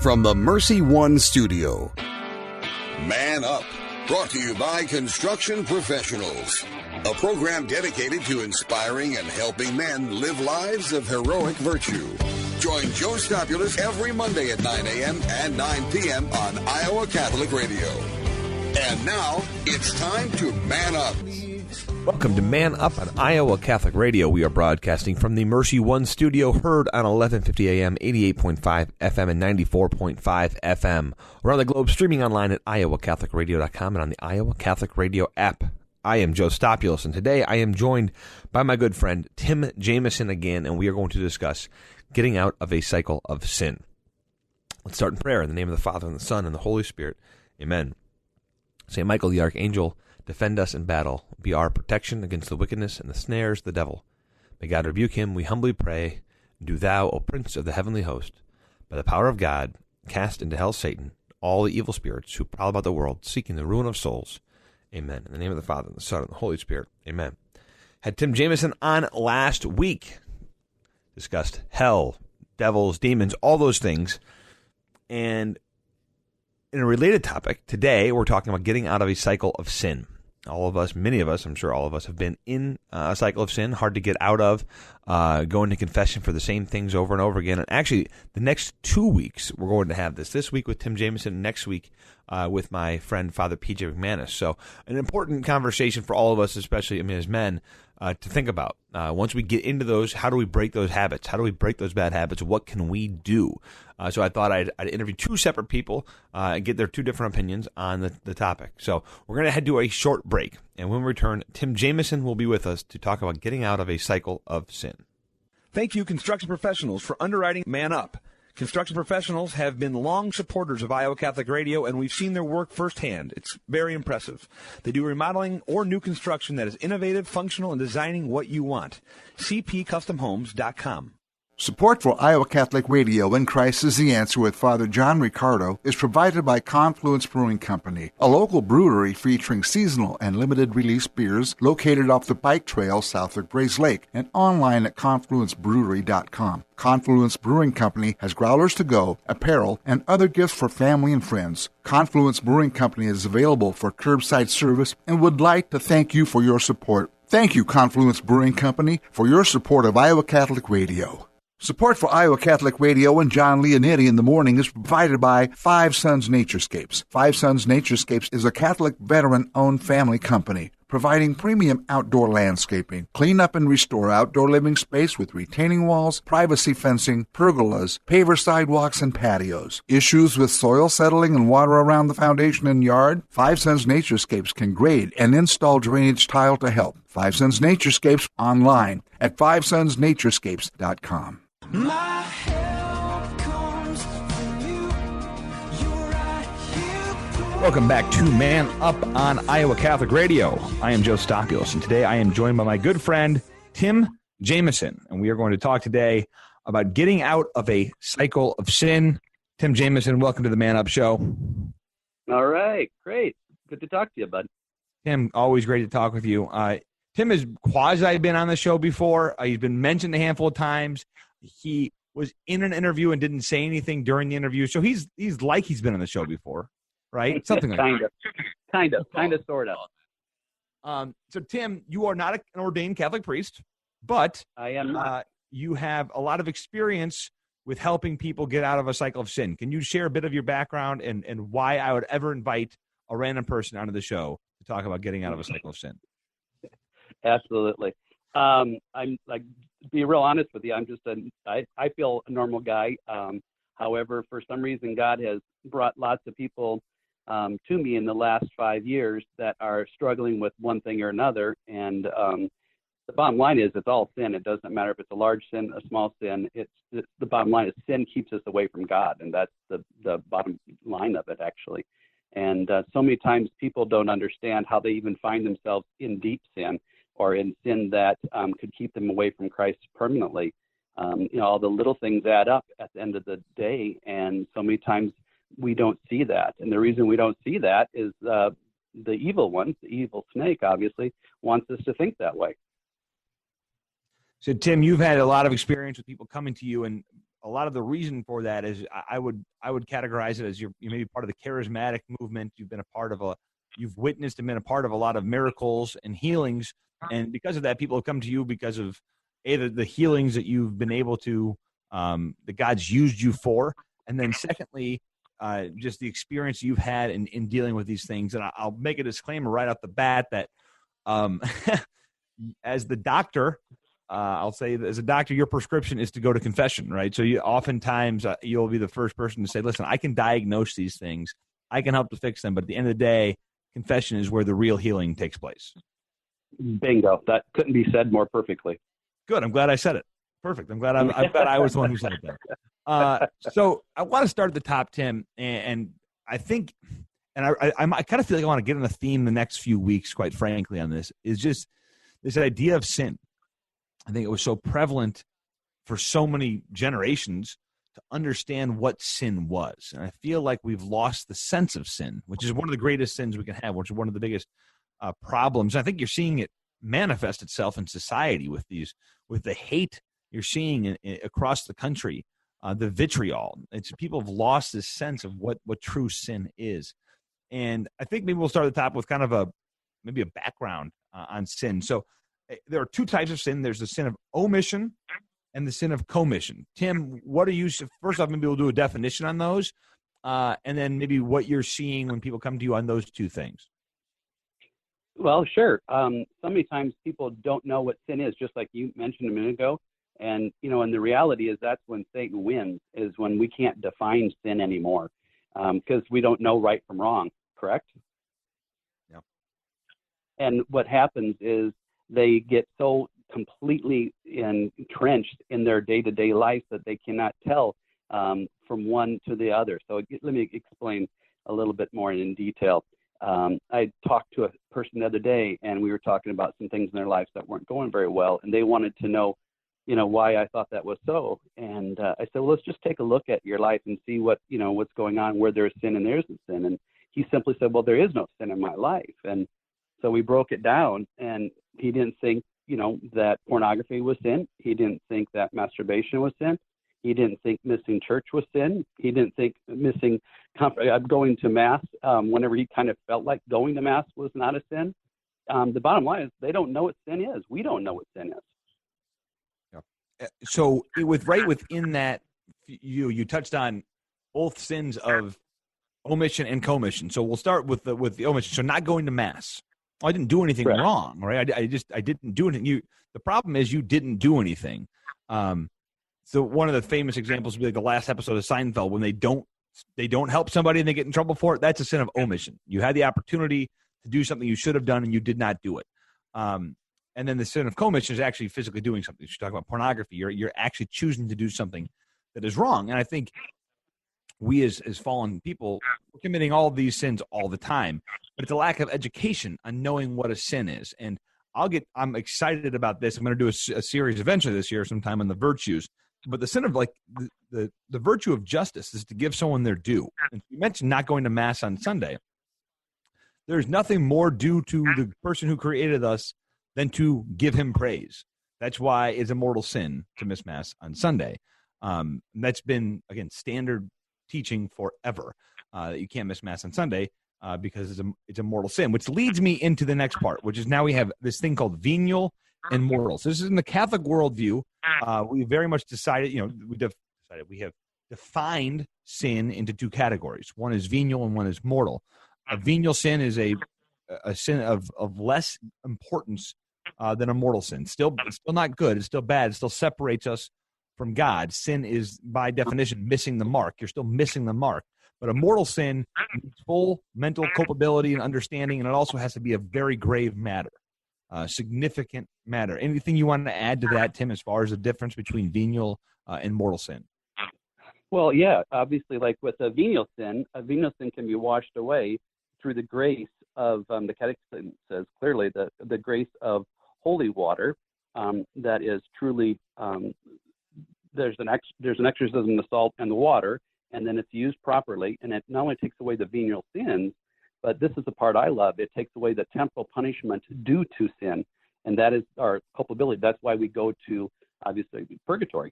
from the Mercy One studio. Man Up, brought to you by Construction Professionals, a program dedicated to inspiring and helping men live lives of heroic virtue. Join Joe Stopulos every Monday at 9 a.m. and 9 p.m. on Iowa Catholic Radio. And now, it's time to Man Up. Welcome to Man Up on Iowa Catholic Radio. We are broadcasting from the Mercy One studio, heard on 1150 AM, 88.5 FM, and 94.5 FM. Around the globe, streaming online at iowacatholicradio.com and on the Iowa Catholic Radio app. I am Joe Stopulos, and today I am joined by my good friend Tim Jameson again, and we are going to discuss getting out of a cycle of sin. Let's start in prayer. In the name of the Father, and the Son, and the Holy Spirit. Amen. St. Michael the Archangel, defend us in battle. Be our protection against the wickedness and the snares of the devil. May God rebuke him, we humbly pray. Do thou, O Prince of the heavenly host, by the power of God, cast into hell Satan, all the evil spirits who prowl about the world, seeking the ruin of souls. Amen. In the name of the Father, and the Son, and the Holy Spirit. Amen. Had Tim Jameson on last week. Discussed hell, devils, demons, all those things. And in a related topic, today we're talking about getting out of a cycle of sin. All of us, many of us, I'm sure all of us have been in a cycle of sin, hard to get out of, going to confession for the same things over and over again. And actually, the next 2 weeks, we're going to have this week with Tim Jameson, next week with my friend Father P.J. McManus. So an important conversation for all of us, especially as men, to think about. Once we get into those, how do we break those habits? How do we break those bad habits? What can we do? So I thought I'd interview two separate people and get their two different opinions on the topic. So we're going to head to a short break. And when we return, Tim Jameson will be with us to talk about getting out of a cycle of sin. Thank you, Construction Professionals, for underwriting Man Up. Construction Professionals have been long supporters of Iowa Catholic Radio, and we've seen their work firsthand. It's very impressive. They do remodeling or new construction that is innovative, functional, and designing what you want. cpcustomhomes.com. Support for Iowa Catholic Radio and Christ is the Answer with Father John Riccardo is provided by Confluence Brewing Company, a local brewery featuring seasonal and limited-release beers located off the bike trail south of Grays Lake and online at confluencebrewery.com. Confluence Brewing Company has growlers to go, apparel, and other gifts for family and friends. Confluence Brewing Company is available for curbside service and would like to thank you for your support. Thank you, Confluence Brewing Company, for your support of Iowa Catholic Radio. Support for Iowa Catholic Radio and John Leonetti in the morning is provided by Five Sons Naturescapes. Five Sons Naturescapes is a Catholic veteran-owned family company providing premium outdoor landscaping, clean up and restore outdoor living space with retaining walls, privacy fencing, pergolas, paver sidewalks, and patios. Issues with soil settling and water around the foundation and yard? Five Sons Naturescapes can grade and install drainage tile to help. Five Sons Naturescapes online at fivesonsnaturescapes.com. My help comes from you. You're right here. Welcome back to Man Up on Iowa Catholic Radio. I am Joe Stopulos, and today I am joined by my good friend, Tim Jameson. And we are going to talk today about getting out of a cycle of sin. Tim Jameson, welcome to the Man Up Show. All right, great. Good to talk to you, bud. Tim, always great to talk with you. Tim has quasi been on the show before. He's been mentioned a handful of times. He was in an interview and didn't say anything during the interview, so he's like he's been on the show before, right? Something like that. Kind of, sort of. So, Tim, you are not an ordained Catholic priest, but I am not. You have a lot of experience with helping people get out of a cycle of sin. Can you share a bit of your background and why I would ever invite a random person onto the show to talk about getting out of a cycle of sin? Absolutely. I'm like, be real honest with you. I'm just I feel a normal guy. However, for some reason, God has brought lots of people to me in the last 5 years that are struggling with one thing or another. And the bottom line is it's all sin. It doesn't matter if it's a large sin, a small sin. It's the bottom line is sin keeps us away from God. And that's the bottom line of it, actually. And so many times people don't understand how they even find themselves in deep sin or in sin that could keep them away from Christ permanently. All the little things add up at the end of the day. And so many times we don't see that. And the reason we don't see that is the evil one, the evil snake, obviously, wants us to think that way. So, Tim, you've had a lot of experience with people coming to you, and a lot of the reason for that is I would categorize it as you're maybe part of the charismatic movement. You've been a part of you've witnessed and been a part of a lot of miracles and healings. And because of that, people have come to you because of the healings that you've been able to, that God's used you for. And then secondly, just the experience you've had in dealing with these things. And I'll make a disclaimer right off the bat that as the doctor, I'll say that as a doctor, your prescription is to go to confession, right? So oftentimes you'll be the first person to say, listen, I can diagnose these things. I can help to fix them. But at the end of the day, confession is where the real healing takes place. Bingo. That couldn't be said more perfectly. Good. I'm glad I said it. Perfect. I'm glad I was the one who said it then. So I want to start at the top, Tim, and I think, and I kind of feel like I want to get on a theme the next few weeks, quite frankly, on this, is just this idea of sin. I think it was so prevalent for so many generations to understand what sin was. And I feel like we've lost the sense of sin, which is one of the greatest sins we can have, which is one of the biggest problems. I think you're seeing it manifest itself in society with the hate you're seeing across the country, the vitriol. People have lost this sense of what true sin is. And I think maybe we'll start at the top with kind of maybe a background on sin. So there are two types of sin. There's the sin of omission and the sin of commission. Tim, what are you, first off, maybe we'll do a definition on those, and then maybe what you're seeing when people come to you on those two things. Well, sure. So many times people don't know what sin is, just like you mentioned a minute ago. And, and the reality is that's when Satan wins, is when we can't define sin anymore, because we don't know right from wrong, correct? Yeah. And what happens is they get so completely entrenched in their day-to-day life that they cannot tell from one to the other. So let me explain a little bit more in detail. I talked to a person the other day, and we were talking about some things in their lives that weren't going very well, and they wanted to know, why I thought that was so. And I said, well, let's just take a look at your life and see what's going on, where there's sin and there isn't sin. And he simply said, well, there is no sin in my life. And so we broke it down, and he didn't think, that pornography was sin. He didn't think that masturbation was sin. He didn't think missing church was sin. He didn't think missing going to Mass whenever he kind of felt like going to Mass was not a sin. The bottom line is they don't know what sin is. We don't know what sin is. Yeah. So within that, you touched on both sins of omission and commission. So we'll start with the omission. So not going to Mass. I didn't do anything Correct. wrong, right? I didn't do anything. The problem is you didn't do anything. So one of the famous examples would be like the last episode of Seinfeld, when they don't help somebody and they get in trouble for it. That's a sin of omission. You had the opportunity to do something you should have done and you did not do it. And then the sin of commission is actually physically doing something. You're talking about pornography. You're actually choosing to do something that is wrong. And I think we as fallen people, we're committing all of these sins all the time, but it's a lack of education on knowing what a sin is. And I'm excited about this. I'm going to do a series eventually this year sometime on the virtues. But the sin of the virtue of justice is to give someone their due. And you mentioned not going to Mass on Sunday. There's nothing more due to the person who created us than to give him praise. That's why it's a mortal sin to miss Mass on Sunday. That's been, again, standard teaching forever, that you can't miss Mass on Sunday because it's a mortal sin, which leads me into the next part, which is now we have this thing called venial and mortal. So this is in the Catholic worldview. We very much decided, we have defined sin into two categories. One is venial and one is mortal. A venial sin is a sin of less importance than a mortal sin. It's still not good. It's still bad. It still separates us from God. Sin is, by definition, missing the mark. You're still missing the mark. But a mortal sin needs full mental culpability and understanding, and it also has to be a very grave matter. Significant matter. Anything you want to add to that, Tim, as far as the difference between venial and mortal sin? Well, yeah, obviously, like with a venial sin can be washed away through the grace of, the Catechism says clearly, the grace of holy water that is truly, there's an exorcism of the salt and the water, and then it's used properly, and it not only takes away the venial sins, but this is the part I love. It takes away the temporal punishment due to sin, and that is our culpability. That's why we go to, obviously, purgatory.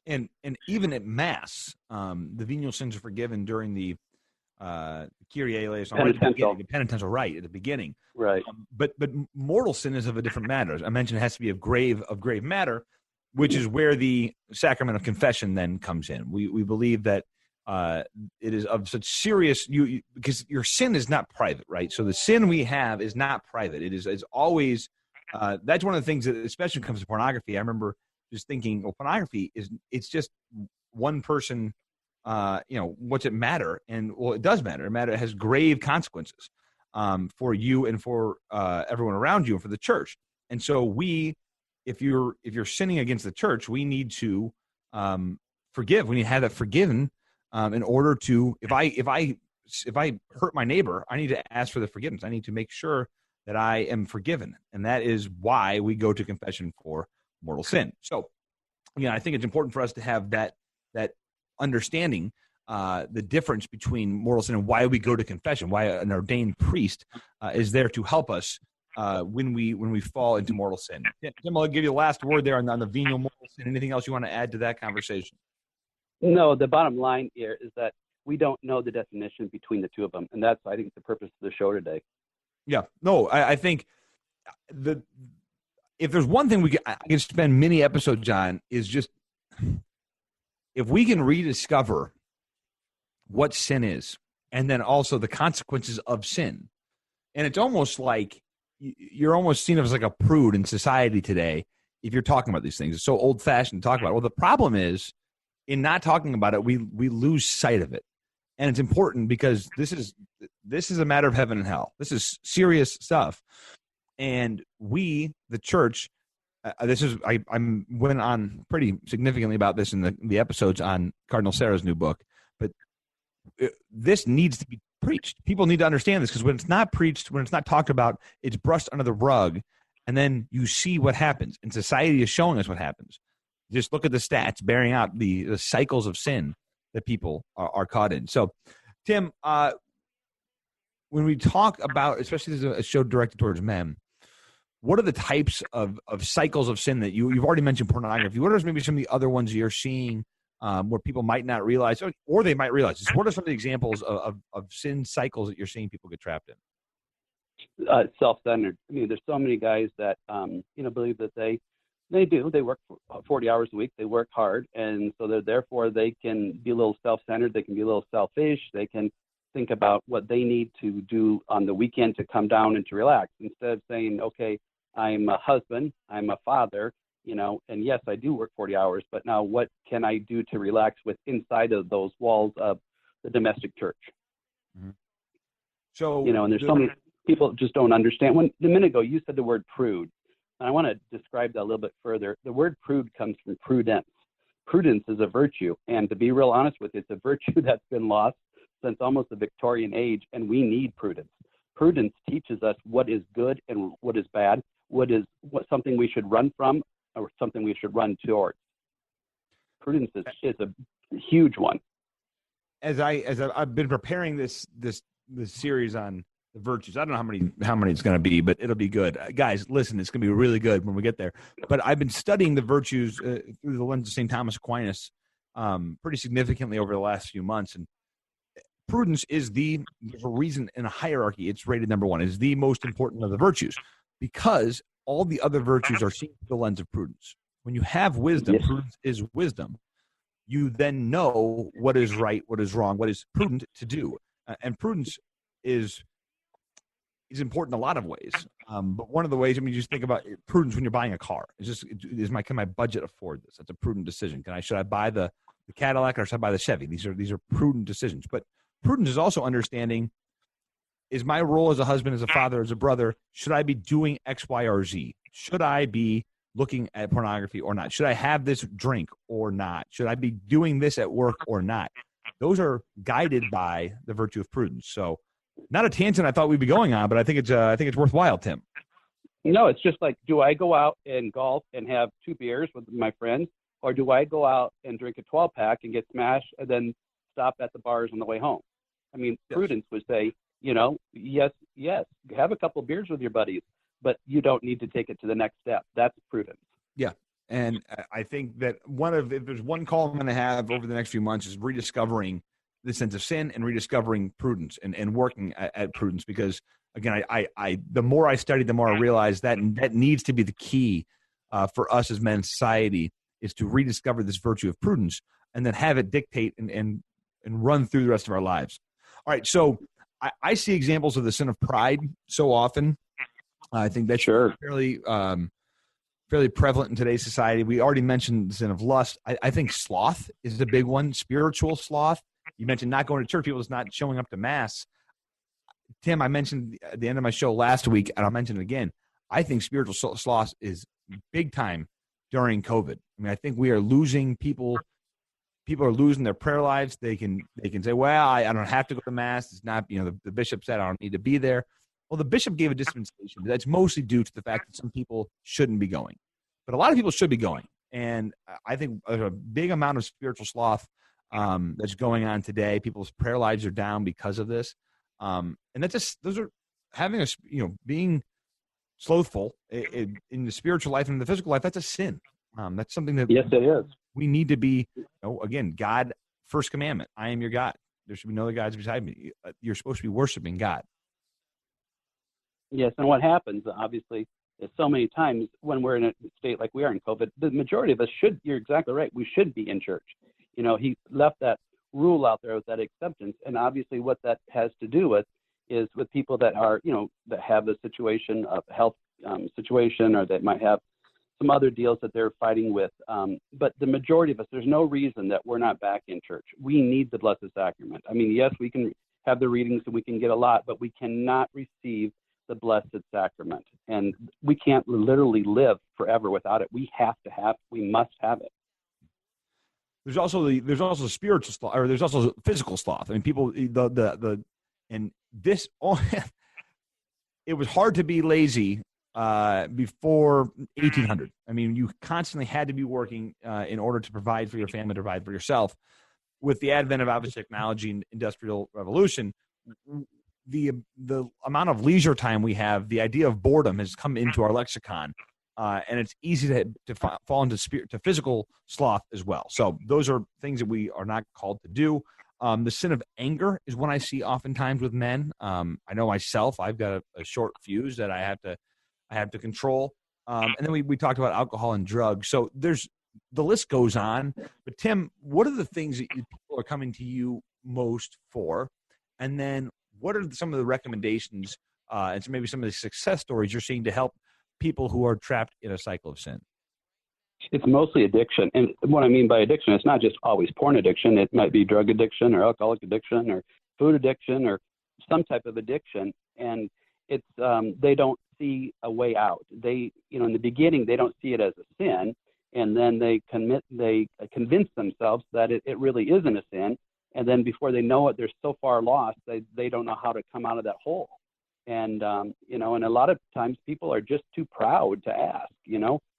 And even at Mass, the venial sins are forgiven during the Kyrie eleison, Penitential. the penitential rite at the beginning. Right. But mortal sin is of a different matter. I mentioned it has to be of grave matter, which is where the sacrament of confession then comes in. We believe that it is of such serious because your sin is not private, right? So the sin we have is not private. It is always that's one of the things that especially comes to pornography. I remember just thinking, well, pornography it's just one person. What's it matter? And well, it does matter. It has grave consequences for you and for everyone around you and for the church. And so if you're sinning against the church, we need to forgive. We need to have that forgiven in order to. If I hurt my neighbor, I need to ask for the forgiveness. I need to make sure that I am forgiven, and that is why we go to confession for mortal sin. So, I think it's important for us to have that understanding the difference between mortal sin and why we go to confession, why an ordained priest is there to help us when we fall into mortal sin. Tim, I'll give you the last word there on the venial mortal sin. Anything else you want to add to that conversation? No, the bottom line here is that we don't know the definition between the two of them, and that's, I think, the purpose of the show today. Yeah. No, I think if there's one thing I can spend many episodes on is just if we can rediscover what sin is and then also the consequences of sin. And it's almost like you're almost seen as like a prude in society today if you're talking about these things. It's so old-fashioned to talk about it. Well, the problem is in not talking about it, we lose sight of it. And it's important because this is a matter of heaven and hell. This is serious stuff. And we, the church, I went on pretty significantly about this in the episodes on Cardinal Sarah's new book, but this needs to be preached. People need to understand this because when it's not preached, when it's not talked about, it's brushed under the rug, and then you see what happens. And society is showing us what happens. Just look at the stats bearing out the cycles of sin that people are caught in. So, Tim, when we talk about, especially this is a show directed towards men, what are the types of cycles of sin that you've already mentioned pornography? What are maybe some of the other ones you're seeing where people might not realize, or they might realize? What are some of the examples of sin cycles that you're seeing people get trapped in? Self-centered. I mean, there's so many guys that believe that they work 40 hours a week. They work hard, and so therefore they can be a little self-centered. They can be a little selfish. They can think about what they need to do on the weekend to come down and to relax, instead of saying, okay, I'm a husband, I'm a father, and yes, I do work 40 hours, but now what can I do to relax with inside of those walls of the domestic church? Mm-hmm. So, and there's so many people just don't understand. A minute ago, you said the word prude. And I want to describe that a little bit further. The word prude comes from prudence. Prudence is a virtue. And to be real honest with you, it's a virtue that's been lost since almost the Victorian age, and we need prudence. Prudence teaches us what is good and what is bad, what something we should run from or something we should run towards. Prudence is a huge one. As I've been preparing this series on the virtues, I don't know how many it's going to be, but it'll be good. Guys, listen, it's going to be really good when we get there. But I've been studying the virtues through the lens of St. Thomas Aquinas pretty significantly over the last few months, and prudence is there's a reason in a hierarchy it's rated number one. It's the most important of the virtues because all the other virtues are seen through the lens of prudence. When you have wisdom, yes. Prudence is wisdom. You then know what is right, what is wrong, what is prudent to do. And prudence is important in a lot of ways. But one of the ways, you just think about prudence when you're buying a car. Can my budget afford this? That's a prudent decision. Should I buy the Cadillac or should I buy the Chevy? These are prudent decisions. But prudence is also understanding, is my role as a husband, as a father, as a brother, should I be doing X, Y, or Z? Should I be looking at pornography or not? Should I have this drink or not? Should I be doing this at work or not? Those are guided by the virtue of prudence. So not a tangent I thought we'd be going on, but I think it's worthwhile, Tim. No, it's just like, do I go out and golf and have 2 beers with my friends, or do I go out and drink a 12-pack and get smashed and then stop at the bars on the way home? I mean, yes. Prudence would say, yes, have a couple of beers with your buddies, but you don't need to take it to the next step. That's prudence. Yeah. And I think that if there's one call I'm going to have over the next few months is rediscovering the sense of sin and rediscovering prudence and working at prudence. Because again, I the more I study, the more I realize that needs to be the key for us as men in society, is to rediscover this virtue of prudence and then have it dictate and run through the rest of our lives. All right. So I see examples of the sin of pride so often. I think that's fairly prevalent in today's society. We already mentioned the sin of lust. I think sloth is a big one, spiritual sloth. You mentioned not going to church, people just not showing up to Mass. Tim, I mentioned at the end of my show last week, and I'll mention it again, I think spiritual sloth is big time during COVID. I mean, I think we are losing people. People are losing their prayer lives. They can say, well, I don't have to go to Mass. It's not, the bishop said I don't need to be there. Well, the bishop gave a dispensation. That's mostly due to the fact that some people shouldn't be going. But a lot of people should be going. And I think there's a big amount of spiritual sloth that's going on today. People's prayer lives are down because of this. And those are having being slothful in the spiritual life and in the physical life. That's a sin. That's something that yes, it is. We need to be, again, God, first commandment. I am your God. There should be no other gods beside me. You're supposed to be worshiping God. Yes, and what happens, obviously, is so many times when we're in a state like we are in COVID, the majority of us you're exactly right, we should be in church. He left that rule out there with that acceptance, and obviously what that has to do with is with people that are, that have a situation of health situation, or that might have some other deals that they're fighting with. But the majority of us, there's no reason that we're not back in church. We need the Blessed Sacrament. I mean, yes, we can have the readings and we can get a lot, but we cannot receive the Blessed Sacrament. And we can't literally live forever without it. We must have it. There's also spiritual sloth, or there's also physical sloth. I mean, people, and this, it was hard to be lazy before 1800. I mean, you constantly had to be working in order to provide for your family, to provide for yourself. With the advent of obviously technology and industrial revolution, the amount of leisure time we have, the idea of boredom has come into our lexicon, and it's easy to fall into to physical sloth as well. So those are things that we are not called to do. The sin of anger is one I see oftentimes with men. I know myself, I've got a short fuse that I have to control. And then we talked about alcohol and drugs. So the list goes on. But Tim, what are the things that people are coming to you most for? And then what are some of the recommendations and maybe some of the success stories you're seeing to help people who are trapped in a cycle of sin? It's mostly addiction. And what I mean by addiction, it's not just always porn addiction. It might be drug addiction or alcoholic addiction or food addiction or some type of addiction. And it's they don't see a way out. They, in the beginning, they don't see it as a sin. And then they convince themselves that it really isn't a sin. And then before they know it, they're so far lost, they don't know how to come out of that hole. And, and a lot of times people are just too proud to ask,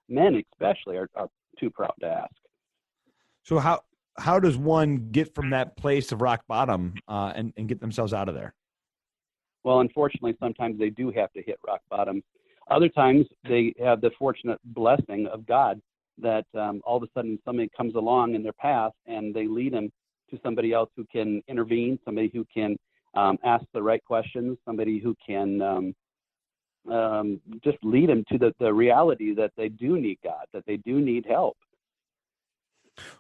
men especially are too proud to ask. So how does one get from that place of rock bottom and get themselves out of there? Well, unfortunately, sometimes they do have to hit rock bottom. Other times they have the fortunate blessing of God that all of a sudden somebody comes along in their path and they lead them to somebody else who can intervene, somebody who can ask the right questions, somebody who can just lead them to the reality that they do need God, that they do need help.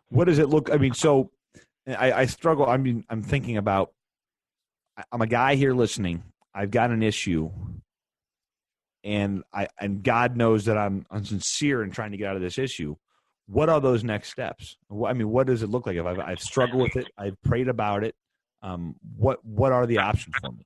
What does it look? I mean, so I struggle. I mean, I'm thinking about, I'm a guy here listening. I've got an issue, and God knows that I'm sincere in trying to get out of this issue. What are those next steps? I mean, what does it look like if I've struggled with it? I've prayed about it. What are the options for me?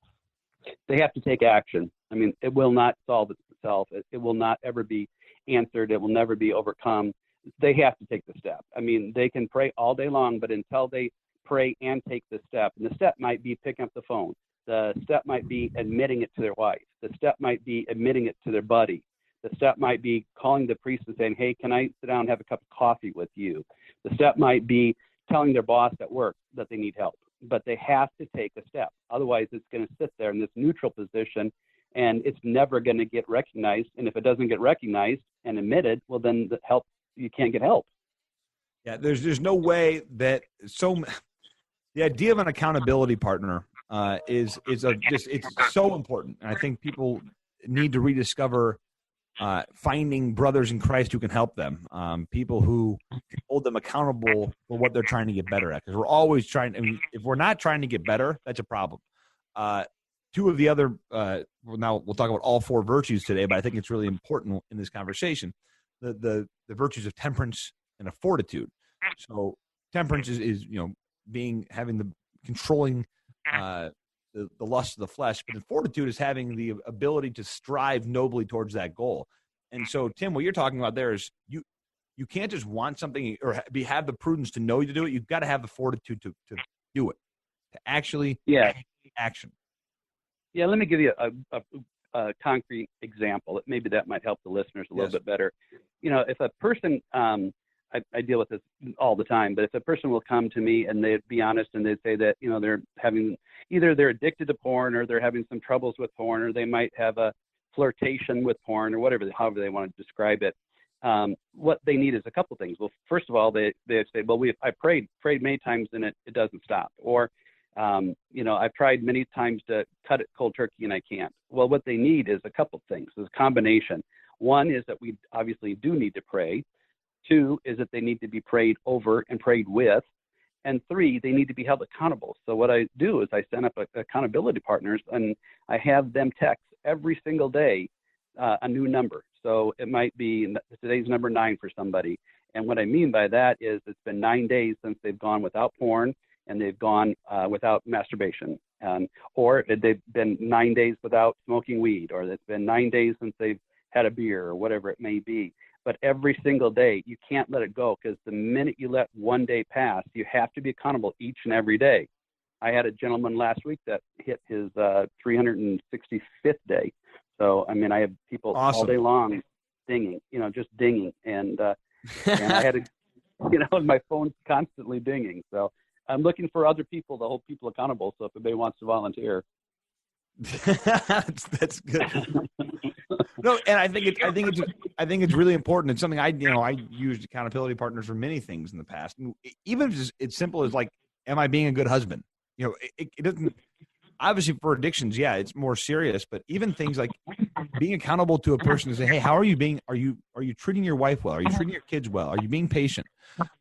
They have to take action. I mean, it will not solve itself. It will not ever be answered. It will never be overcome. They have to take the step. I mean, they can pray all day long, but until they pray and take the step, and the step might be picking up the phone. The step might be admitting it to their wife. The step might be admitting it to their buddy. The step might be calling the priest and saying, hey, can I sit down and have a cup of coffee with you? The step might be telling their boss at work that they need help. But they have to take a step. Otherwise, it's going to sit there in this neutral position, and it's never going to get recognized. And if it doesn't get recognized and admitted, well, then the help you can't get help. Yeah, there's no way that the idea of an accountability partner is it's so important, and I think people need to rediscover finding brothers in Christ who can help them, people who can hold them accountable for what they're trying to get better at. Because we're always trying. I mean, if we're not trying to get better, that's a problem. Two of the other, now we'll talk about all four virtues today, but I think it's really important in this conversation, the virtues of temperance and of fortitude. So temperance is having the controlling the lust of the flesh, but the fortitude is having the ability to strive nobly towards that goal. And so, Tim, what you're talking about there is you can't just want something or have the prudence to know to do it. You've got to have the fortitude to do it, to actually take action. Yeah, let me give you a concrete example. Maybe that might help the listeners a little bit better. If a person, I deal with this all the time, but if a person will come to me and they'd be honest and they'd say that, they're having, either they're addicted to porn or they're having some troubles with porn, or they might have a flirtation with porn, or however they want to describe it. What they need is a couple things. Well, first of all, they say, well, I prayed many times and it doesn't stop. Or, I've tried many times to cut it cold turkey and I can't. Well, what they need is a couple things. There's a combination. One is that we obviously do need to pray. Two is that they need to be prayed over and prayed with. And three, they need to be held accountable. So what I do is I send up accountability partners, and I have them text every single day a new number. So it might be today's number 9 for somebody. And what I mean by that is it's been 9 days since they've gone without porn and they've gone without masturbation. Or they've been 9 days without smoking weed, or it's been 9 days since they've had a beer, or whatever it may be. But every single day, you can't let it go, because the minute you let one day pass, you have to be accountable each and every day. I had a gentleman last week that hit his 365th day. So, I mean, I have people all day long dinging, just dinging. And I had to, my phone's constantly dinging. So I'm looking for other people to hold people accountable. So if anybody wants to volunteer. That's good. No, and I think it's really important. It's something I used accountability partners for many things in the past. And even if it's simple as like, am I being a good husband? It doesn't. Obviously, for addictions, it's more serious. But even things like being accountable to a person to say, hey, how are you being? Are you treating your wife well? Are you treating your kids well? Are you being patient?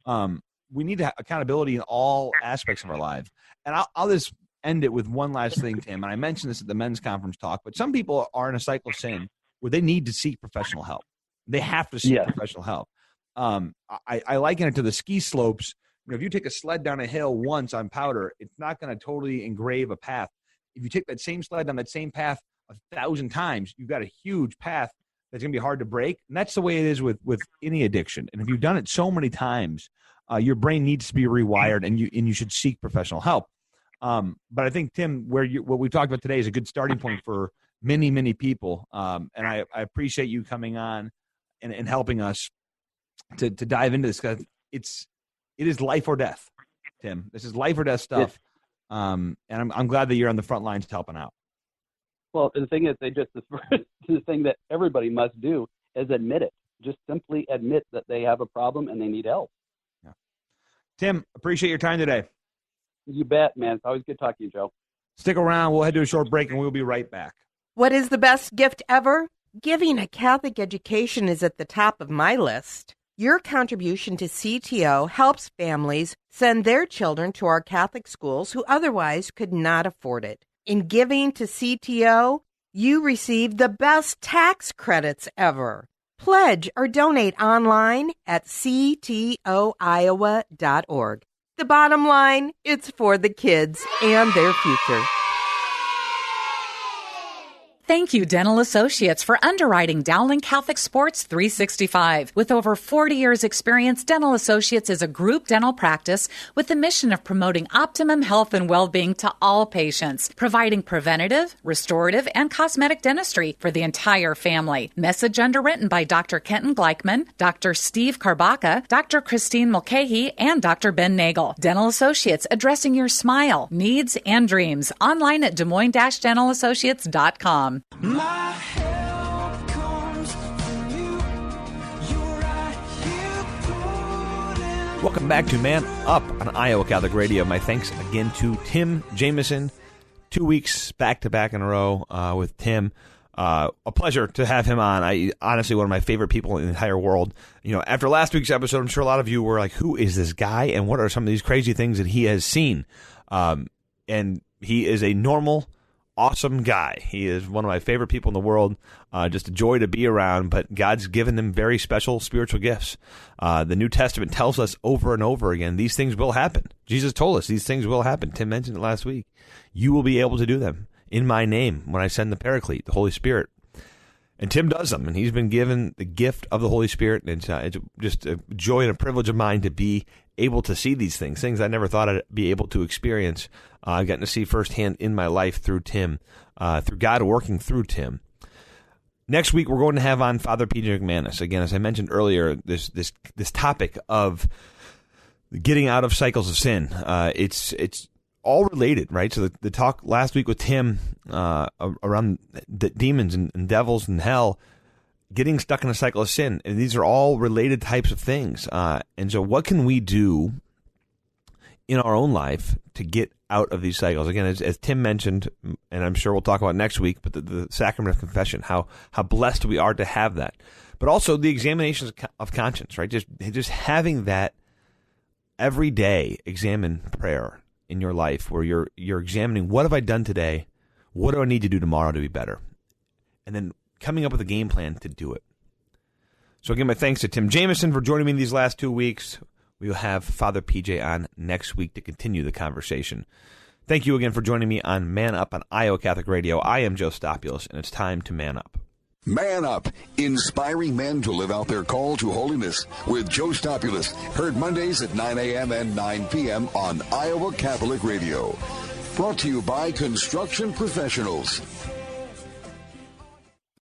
We need to have accountability in all aspects of our lives. And I'll just end it with one last thing, Tim. And I mentioned this at the men's conference talk, but some people are in a cycle of sin where they need to seek professional help. They have to seek professional help. I liken it to the ski slopes. If you take a sled down a hill once on powder, it's not going to totally engrave a path. If you take that same sled down that same path 1,000 times, you've got a huge path that's going to be hard to break. And that's the way it is with any addiction. And if you've done it so many times, your brain needs to be rewired, and you should seek professional help. But I think, Tim, what we talked about today is a good starting point for many, many people. And I appreciate you coming on and helping us to dive into this, because it is life or death, Tim. This is life or death stuff. And I'm glad that you're on the front lines helping out. Well, the thing is, the thing that everybody must do is admit it. Just simply admit that they have a problem and they need help. Yeah. Tim, appreciate your time today. You bet, man. It's always good talking to you, Joe. Stick around. We'll head to a short break, and we'll be right back. What is the best gift ever? Giving a Catholic education is at the top of my list. Your contribution to CTO helps families send their children to our Catholic schools who otherwise could not afford it. In giving to CTO, you receive the best tax credits ever. Pledge or donate online at ctoiowa.org. The bottom line, it's for the kids and their future. Thank you, Dental Associates, for underwriting Dowling Catholic Sports 365. With over 40 years' experience, Dental Associates is a group dental practice with the mission of promoting optimum health and well-being to all patients, providing preventative, restorative, and cosmetic dentistry for the entire family. Message underwritten by Dr. Kenton Gleichman, Dr. Steve Karbaka, Dr. Christine Mulcahy, and Dr. Ben Nagel. Dental Associates, addressing your smile, needs, and dreams. Online at DesMoines-DentalAssociates.com. My help comes from you. You're right here, Welcome back to Man Up on Iowa Catholic Radio. My thanks again to Tim Jameson. 2 weeks back-to-back in a row with Tim. A pleasure to have him on. Honestly, one of my favorite people in the entire world. You know, after last week's episode, I'm sure a lot of you were like, who is this guy and what are some of these crazy things that he has seen? And he is a normal, awesome guy. He is one of my favorite people in the world. Just a joy to be around, but God's given him very special spiritual gifts. The New Testament tells us over and over again, these things will happen. Jesus told us these things will happen. Tim mentioned it last week. You will be able to do them in my name when I send the Paraclete, the Holy Spirit. And Tim does them, and he's been given the gift of the Holy Spirit, and it's just a joy and a privilege of mine to be able to see these things I never thought I'd be able to experience. I've gotten to see firsthand in my life through Tim, through God working through Tim. Next week, we're going to have on Father P.J. McManus. Again, as I mentioned earlier, this topic of getting out of cycles of sin. It's all related, right? So the talk last week with Tim around the demons and devils and hell, getting stuck in a cycle of sin. And these are all related types of things. And so what can we do in our own life to get out of these cycles? Again, as Tim mentioned, and I'm sure we'll talk about next week, but the sacrament of confession, how blessed we are to have that. But also the examinations of conscience, right? Just having that everyday examine prayer in your life where you're examining, what have I done today? What do I need to do tomorrow to be better? And then coming up with a game plan to do it. So again, my thanks to Tim Jameson for joining me these last 2 weeks. We will have Father PJ on next week to continue the conversation. Thank you again for joining me on Man Up on Iowa Catholic Radio. I am Joe Stopulos, and it's time to man up. Man Up, inspiring men to live out their call to holiness with Joe Stopulos. Heard Mondays at 9 a.m. and 9 p.m. on Iowa Catholic Radio. Brought to you by Construction Professionals.